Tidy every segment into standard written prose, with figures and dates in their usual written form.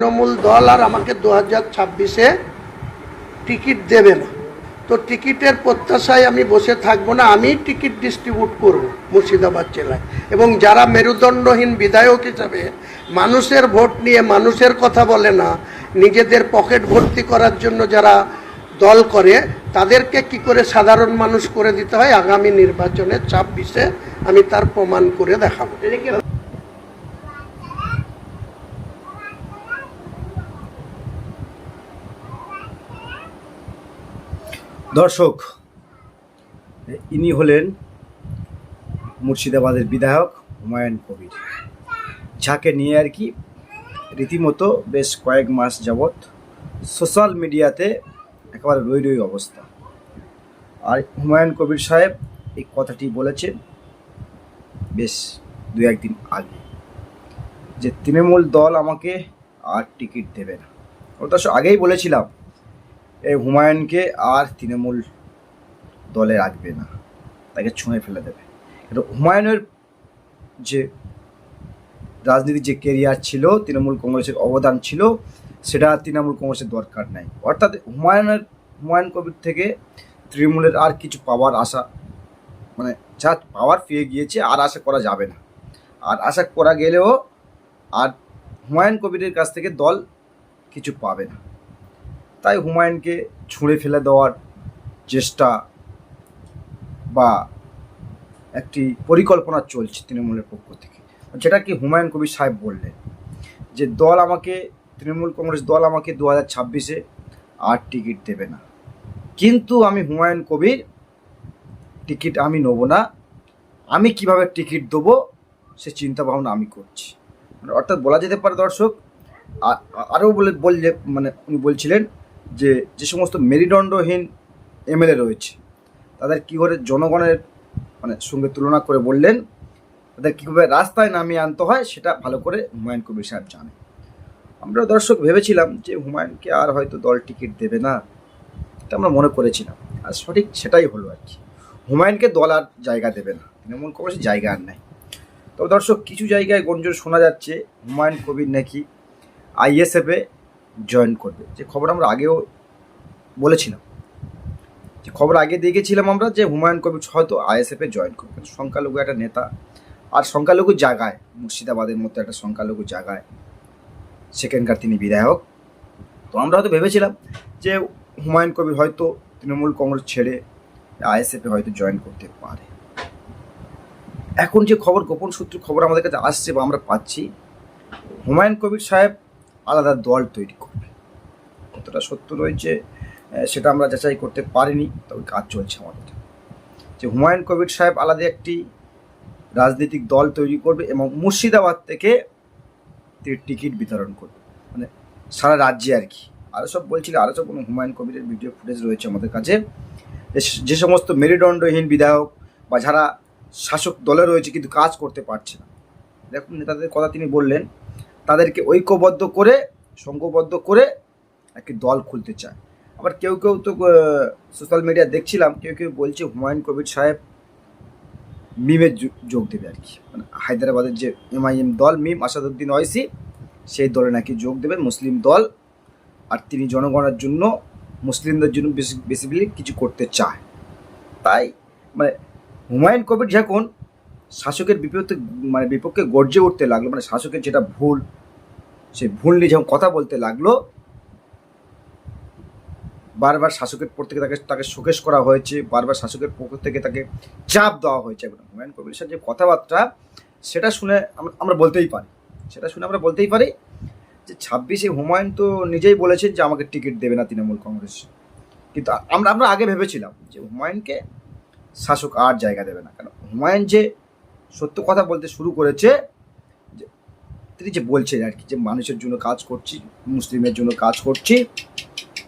তৃণমূল দল আর আমাকে 2026-এ টিকিট দেবে না। তো টিকিটের প্রত্যাশায় আমি বসে থাকবো না, আমি টিকিট ডিস্ট্রিবিউট করব মুর্শিদাবাদ জেলায়। এবং যারা মেরুদণ্ডহীন বিধায়ক হিসাবে মানুষের ভোট নিয়ে মানুষের কথা বলে না, নিজেদের পকেট ভর্তি করার জন্য যারা দল করে, তাদেরকে কি করে সাধারণ মানুষ করে দিতে হয় আগামী নির্বাচনে 26-এ আমি তার প্রমাণ করে দেখাবো। দর্শক, ইনি হলেন মুর্শিদাবাদের বিধায়ক হুমায়ুন কবির, যাকে নিয়ে আর কি রীতিমতো বেশ কয়েক মাস যাবৎ সোশ্যাল মিডিয়াতে একেবারে রই রই অবস্থা। আর হুমায়ুন কবির সাহেব এই কথাটি বলেছেন বেশ দু একদিন আগে, যে তৃণমূল দল আমাকে আর টিকিট দেবে না। অবশ্য আগেই বলেছিলাম এই হুমায়ুনকে আর তৃণমূল দলে রাখবে না, তাকে ছুঁয়ে ফেলে দেবে। কিন্তু হুমায়ুনের যে রাজনীতির যে কেরিয়ার ছিল, তৃণমূল কংগ্রেসের অবদান ছিল, সেটা তৃণমূল কংগ্রেসের দরকার নাই। অর্থাৎ হুমায়ুন কবির থেকে তৃণমূলের আর কিছু পাওয়ার আশা, মানে যা পাওয়ার পেয়ে গিয়েছে, আর আশা করা যাবে না। আর আশা করা গেলেও আর হুমায়ুন কবিরের কাছ থেকে দল কিছু পাবে না। তাই হুমায়ুনকে ছুঁড়ে ফেলে দেওয়ার চেষ্টা বা একটি পরিকল্পনা চলছে তৃণমূলের পক্ষ থেকে, যেটা কি হুমায়ুন কবির সাহেব বললেন যে তৃণমূল কংগ্রেস দল আমাকে 2026-এ আর টিকিট দেবে না, কিন্তু আমি হুমায়ুন কবির টিকিট আমি নেব না, আমি কিভাবে টিকিট দেবো সে চিন্তা ভাবনা আমি করছি। অর্থাৎ বলা যেতে পারে দর্শক, আরও বললে মানে উনি বলছিলেন যে যে সমস্ত মেরুদণ্ডহীন এমএলএ রয়েছে তাদের কী করে জনগণের মানে সঙ্গে তুলনা করে বললেন তাদের কীভাবে রাস্তায় নামিয়ে আনতে হয় সেটা ভালো করে হুমায়ুন কবির সাহেব জানে। আমরা দর্শক ভেবেছিলাম যে হুমায়ুনকে আর হয়তো দল টিকিট দেবে না, এটা আমরা মনে করেছিলাম, আর সঠিক সেটাই হলো আর কি। হুমায়ুনকে দল আর জায়গা দেবে না, তৃণমূল কংগ্রেসের জায়গা আর নেই। তবে দর্শক, কিছু জায়গায় গুঞ্জন শোনা যাচ্ছে হুমায়ুন কবির নাকি আইএসএফে জয়েন করবে, যে খবর আমরা আগেও বলেছিলাম, যে খবর আগে দেখেছিলাম আমরা যে হুমায়ুন কবির হয়তো আইএসএফে জয়েন করবে। সংখ্যালঘু একটা নেতা, আর সংখ্যালঘু জায়গায়, মুর্শিদাবাদের মতো একটা সংখ্যালঘু জায়গায় সেখানকার তিনি বিধায়ক। তো আমরা হয়তো ভেবেছিলাম যে হুমায়ুন কবির হয়তো তৃণমূল কংগ্রেস ছেড়ে আইএসএফে হয়তো জয়েন করতে পারে। এখন যে খবর, গোপন সূত্রে খবর আমাদের কাছে আসছে বা আমরা পাচ্ছি, হুমায়ুন কবির সাহেব আলাদা দল তৈরি করবে। কতটা সত্য রয়েছে সেটা আমরা যাচাই করতে পারিনি, তবে কাজ চলছে আমাদের, যে হুমায়ুন কবির সাহেব আলাদা একটি রাজনৈতিক দল তৈরি করবে এবং মুর্শিদাবাদ থেকে টিকিট বিতরণ করবে, মানে সারা রাজ্যে আর কি। আরও সব বলছিল, আরও সব কোনো হুমায়ুন কবিরের ভিডিও ফুটেজ রয়েছে আমাদের কাছে, যে সমস্ত মেরুদণ্ডহীন বিধায়ক বা যারা শাসক দলে রয়েছে কিন্তু কাজ করতে পারছে না, দেখুন নেতাদের কথা তিনি বললেন, তাদেরকে ঐক্যবদ্ধ করে, সংঘবদ্ধ করে একটি দল খুলতে চায়। আবার কেউ কেউ তো সোশ্যাল মিডিয়া দেখছিলাম, কেউ কেউ বলছে হুমায়ুন কবির সাহেব মিমের যোগ দেবে আর কি, মানে হায়দ্রাবাদের যে এমআইএম দল, মিম আসাদুদ্দিন ওয়াইসি, সেই দলে নাকি যোগ দেবে, মুসলিম দল। আর তিনি জনগণের জন্য, মুসলিমদের জন্য বেসিক্যালি কিছু করতে চায়। তাই মানে হুমায়ুন কবির যখন শাসকের বিপক্ষে গর্জে উঠতে লাগলো, মানে শাসকের যেটা ভুল, সেই ভুল নিয়ে যখন কথা বলতে লাগলো, বারবার শাসকের পক্ষ থেকে তাকে শোকেস করা হয়েছে, বারবার শাসকের পক্ষ থেকে তাকে চাপ দেওয়া হয়েছে। হুমায়ুন কবির সাথে যে কথাবার্তা, সেটা শুনে আমরা বলতেই পারি যে 26-এ হুমায়ুন তো নিজেই বলেছেন যে আমাকে টিকিট দেবে না তৃণমূল কংগ্রেস। কিন্তু আমরা আগে ভেবেছিলাম যে হুমায়ুনকে শাসক আর জায়গা দেবে না, কারণ হুমায়ুন যে সত্য কথা বলতে শুরু করেছে, যে তিনি যে বলছেন আর কি, যে মানুষের জন্য কাজ করছি, মুসলিমের জন্য কাজ করছি।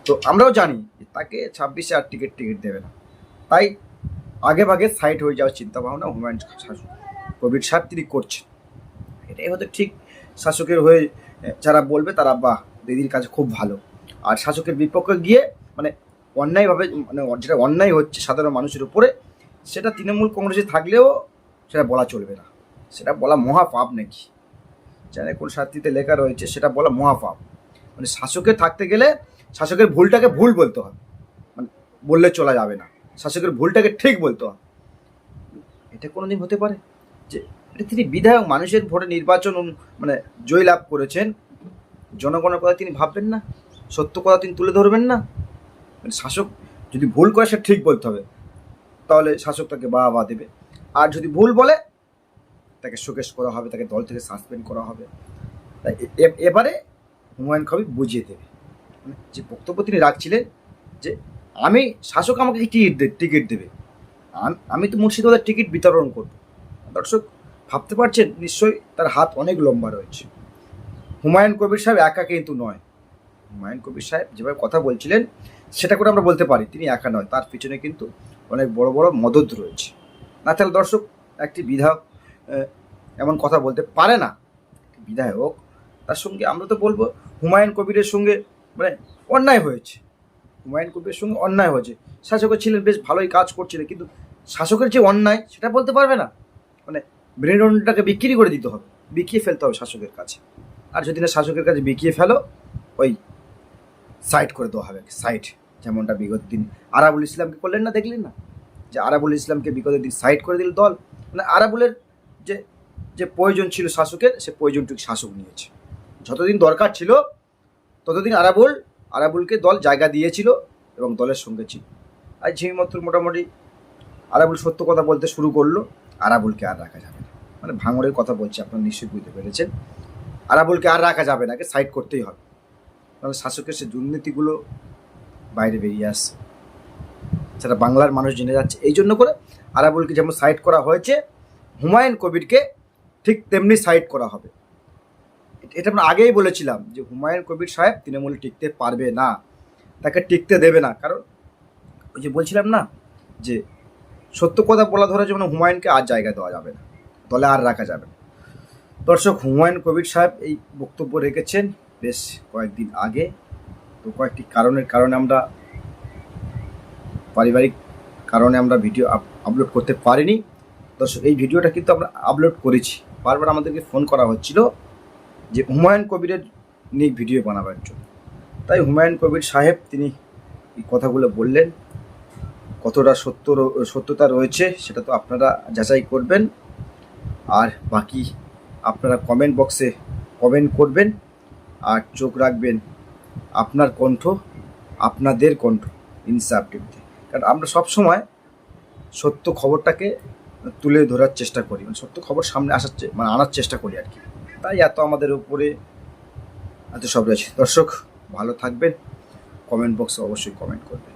তো আমরাও জানি যে তাকে 26-এ আর টিকিট দেবে না, তাই আগে ভাগে সাইড হয়ে যাওয়ার চিন্তাভাবনা হুমায়ুন কবির সাহেব তিনি করছেন। এটাই হয়তো ঠিক, শাসকের হয়ে যারা বলবে তারা বাহ, দিদির কাছে খুব ভালো। আর শাসকের বিপক্ষে গিয়ে মানে অন্যায়ভাবে, মানে যেটা অন্যায় হচ্ছে সাধারণ মানুষের উপরে, সেটা তৃণমূল কংগ্রেসে থাকলেও সেটা বলা চলবে না, সেটা বলা মহাপাপ নাকি, জানে কোন শাস্তিতে লেখা রয়েছে, সেটা বলা মহাপাপ। মানে শাসকের থাকতে গেলে শাসকের ভুলটাকে ভুল বলতে হবে, মানে বললে চলা যাবে না, শাসকের ভুলটাকে ঠিক বলতে হবে। এটা কোনোদিন হতে পারে যে এটা তিনি বিধায়ক, মানুষের ভোটে নির্বাচন মানে জয় লাভ করেছেন, জনগণের কথা তিনি ভাববেন না, সত্য কথা তিনি তুলে ধরবেন না? মানে শাসক যদি ভুল করে সে ঠিক বলতে হবে, তাহলে শাসক তাকে বাহবা দেবে। আর যদি ভুল বলে তাকে শোকেস করা হবে, তাকে দল থেকে সাসপেন্ড করা হবে। তাই এবারে হুমায়ুন কবির বুঝিয়ে দেবে, মানে যে বক্তব্য তিনি রাখছিলেন যে আমি শাসক আমাকে টিকিট দেবে, আমি তো মুর্শিদাবাদের টিকিট বিতরণ করব। দর্শক ভাবতে পারছেন নিশ্চয়ই তার হাত অনেক লম্বা রয়েছে। হুমায়ুন কবির সাহেব একা কিন্তু নয়, হুমায়ুন কবির সাহেব যেভাবে কথা বলছিলেন সেটা করে আমরা বলতে পারি তিনি একা নয়, তার পিছনে কিন্তু অনেক বড় বড় মদত রয়েছে। না তাহলে দর্শক একটি বিধায়ক এমন কথা বলতে পারে না। বিধায়ক তার সঙ্গে আমরা তো বলবো হুমায়ুন কবিরের সঙ্গে মানে অন্যায় হয়েছে, হুমায়ুন কবিরের সঙ্গে অন্যায় হয়েছে। শাসকের ছিলেন, বেশ ভালোই কাজ করছিলেন, কিন্তু শাসকের যে অন্যায় সেটা বলতে পারবে না, মানে মেরুদণ্ডটাকে বিক্রি করে দিতে হবে, বিকিয়ে ফেলতে হবে শাসকের কাছে। আর যদি না শাসকের কাছে বিকিয়ে ফেলো, ওই সাইড করে দেওয়া হবে, সাইড, যেমনটা বিগত দিন আরাবুল ইসলামকে করলেন না, দেখলেন না যে আরাবুল ইসলামকে বিগত দিন সাইড করে দিল দল। মানে আরাবুলের যে যে প্রয়োজন ছিল শাসকের, সে প্রয়োজনটুকু শাসক নিয়েছে। যতদিন দরকার ছিল ততদিন আরাবুলকে দল জায়গা দিয়েছিল এবং দলের সঙ্গে ছিল। আর ঝিমিমাত্র মোটামুটি আরাবুল সত্য কথা বলতে শুরু করলো, আরাবুলকে আর রাখা যাবে না। মানে ভাঙড়ের কথা বলছি, আপনারা নিশ্চয়ই বুঝতে পেরেছেন। আরাবুলকে আর রাখা যাবে না, সাইড করতেই হবে, তাহলে শাসকের সে দুর্নীতিগুলো বাইরে বেরিয়ে আসছে, সেটা বাংলার মানুষ জেনে যাচ্ছে। এই জন্য করে আরাবুলকে যেমন সাইড করা হয়েছে, হুমায়ুন কবিরকে ঠিক তেমনি সাইড করা হবে। এটা আমরা আগেই বলেছিলাম যে হুমায়ুন কবির সাহেব তৃণমূলে টিকতে পারবে না, তাকে টিকতে দেবে না। কারণ ওই যে বলছিলাম না যে সত্য কথা বলা ধরে যেমন হুমায়ুনকে আর জায়গা দেওয়া যাবে না, দলে আর রাখা যাবে না। দর্শক হুমায়ুন কবির সাহেব এই বক্তব্য রেখেছেন বেশ কয়েকদিন আগে। তো কয়েকটি কারণে আমরা পারিবারিক কারণে আমরা ভিডিও আপলোড করতে পারিনি। দর্শক এই ভিডিওটা কিন্তু আমরা আপলোড করেছি, বারবার আমাদেরকে ফোন করা হচ্ছিল যে হুমায়ুন কবিরের নিয়ে ভিডিও বানাবার জন্য। তাই হুমায়ুন কবির সাহেব তিনি এই কথাগুলো বললেন, কতটা সত্যতা রয়েছে সেটা তো আপনারা যাচাই করবেন। আর বাকি আপনারা কমেন্ট বক্সে কমেন্ট করবেন, আর চোখ রাখবেন আপনার কণ্ঠ, আপনাদের কণ্ঠ ইনসাফ টিভিতে। কারণ আমরা সবসময় সত্য খবরটাকে তুলে ধরার চেষ্টা করি, মানে সত্য খবর সামনে আনার চেষ্টা করি আর কি। তাই এত আমাদের উপরে এত সব রয়েছে। দর্শক ভালো থাকবেন, কমেন্ট বক্সে অবশ্যই কমেন্ট করবেন।